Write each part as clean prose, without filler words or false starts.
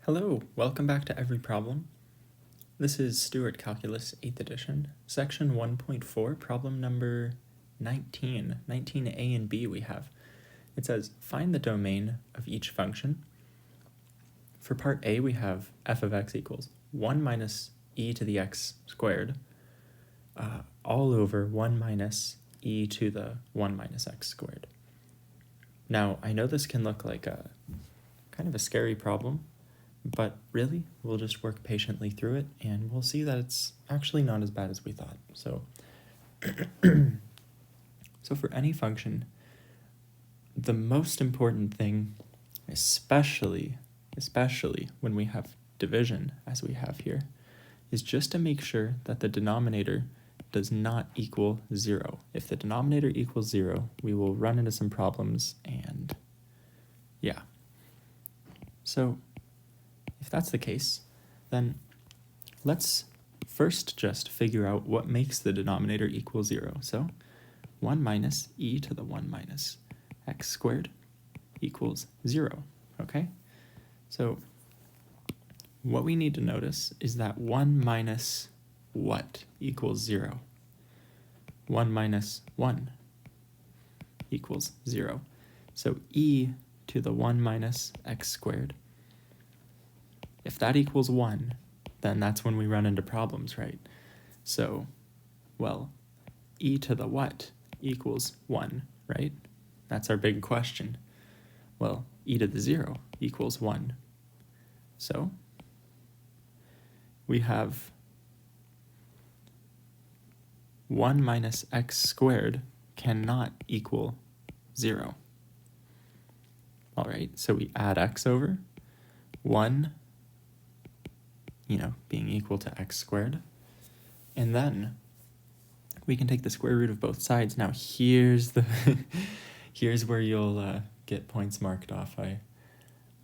Hello, welcome back to Every Problem. This is Stewart Calculus 8th edition, section 1.4, problem number 19. 19a and b we have. It says, find the domain of each function. For part A, we have f of x equals 1 minus e to the x squared all over 1 minus e to the 1 minus x squared. Now, I know this can look like a kind of a scary problem, but really, we'll just work patiently through it, and we'll see that it's actually not as bad as we thought. So, so for any function, the most important thing, especially when we have division, as we have here, is just to make sure that the denominator does not equal 0. If the denominator equals 0, we will run into some problems, and yeah. So, if that's the case, then let's first just figure out what makes the denominator equal 0. So 1 minus e to the 1 minus x squared equals 0, okay? So what we need to notice is that 1 minus what equals 0? 1 minus 1 equals 0. So e to the 1 minus x squared, if that equals 1, then that's when we run into problems, right? So, well, e to the what equals 1, right? That's our big question. Well, e to the 0 equals 1. So, we have 1 minus x squared cannot equal 0. All right, so we add x over, 1 being equal to x squared. And then we can take the square root of both sides. Now here's where you'll get points marked off. I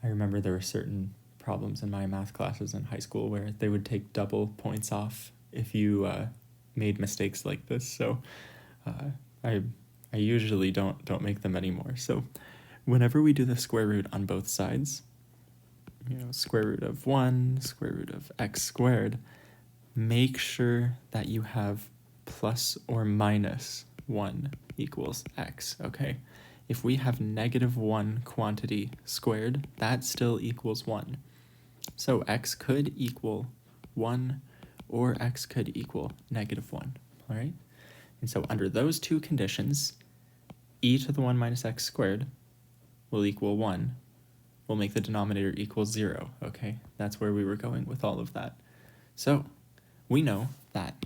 remember there were certain problems in my math classes in high school where they would take double points off if you made mistakes like this. So I usually don't make them anymore. So whenever we do the square root on both sides, square root of 1, square root of x squared, make sure that you have plus or minus 1 equals x, okay? If we have negative 1 quantity squared, that still equals 1. So x could equal 1 or x could equal negative 1, all right? And so under those two conditions, e to the 1 minus x squared will equal 1. We'll make the denominator equal 0, okay? That's where we were going with all of that. So we know that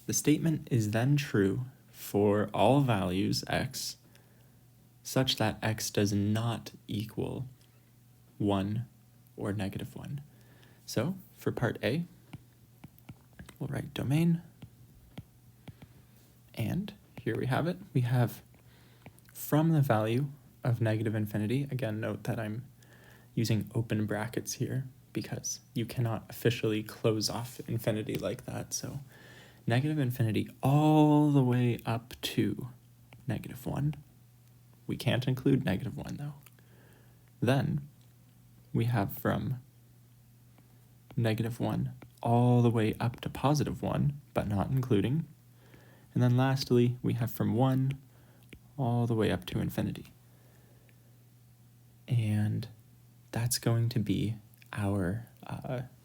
the statement is then true for all values x such that x does not equal 1 or negative 1. So for part A, we'll write domain, and here we have it. We have from the value of negative infinity, again, note that I'm using open brackets here because you cannot officially close off infinity like that. So negative infinity all the way up to negative 1. We can't include negative 1 though. Then we have from negative 1 all the way up to positive 1, but not including. And then lastly, we have from 1 all the way up to infinity. And that's going to be our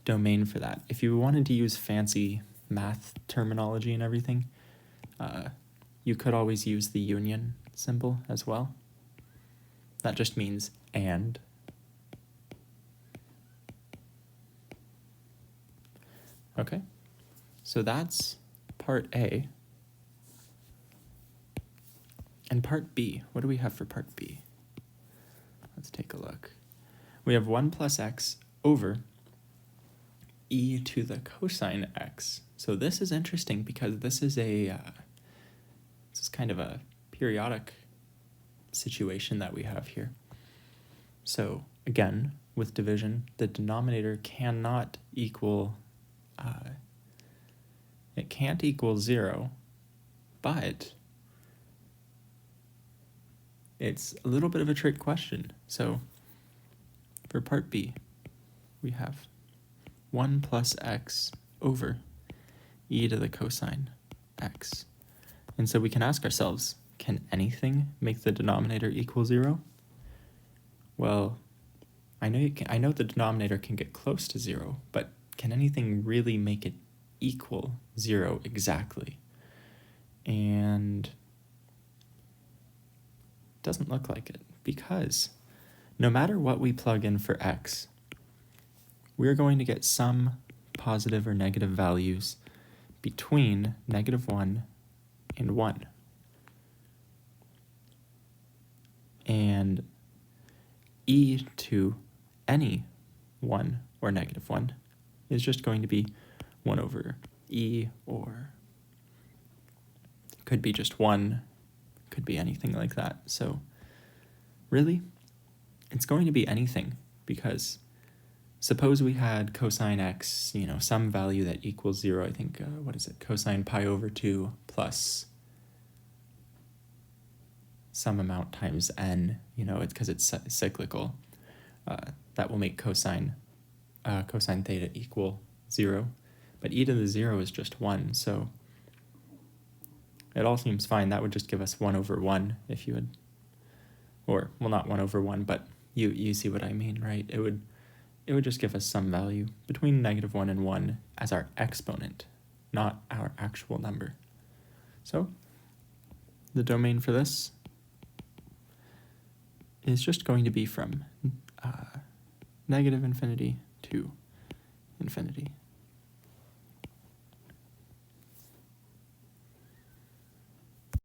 domain for that. If you wanted to use fancy math terminology and everything, you could always use the union symbol as well. That just means and. Okay, so that's part A. And part B, what do we have for part B? Let's take a look. We have 1 plus x over e to the cosine x. So this is interesting because this is kind of a periodic situation that we have here. So again, with division, the denominator cannot equal, it can't equal 0, but it's a little bit of a trick question. So for part B, we have 1 plus x over e to the cosine x. And so we can ask ourselves, can anything make the denominator equal 0? Well, I know the denominator can get close to 0, but can anything really make it equal 0 exactly? And it doesn't look like it, because no matter what we plug in for x, we're going to get some positive or negative values between -1 and 1. And e to any 1 or -1 is just going to be 1 over e, or could be just 1, could be anything like that. So really, it's going to be anything, because suppose we had cosine x, some value that equals 0. I think, what is it? Cosine pi over 2 plus some amount times n, it's because it's cyclical. That will make cosine theta equal 0. But e to the 0 is just 1, so it all seems fine. That would just give us 1 over 1 if you had, or, well, not 1 over 1, but you see what I mean, right? It would just give us some value between -1 and 1 as our exponent, not our actual number. So the domain for this is just going to be from -infinity to infinity.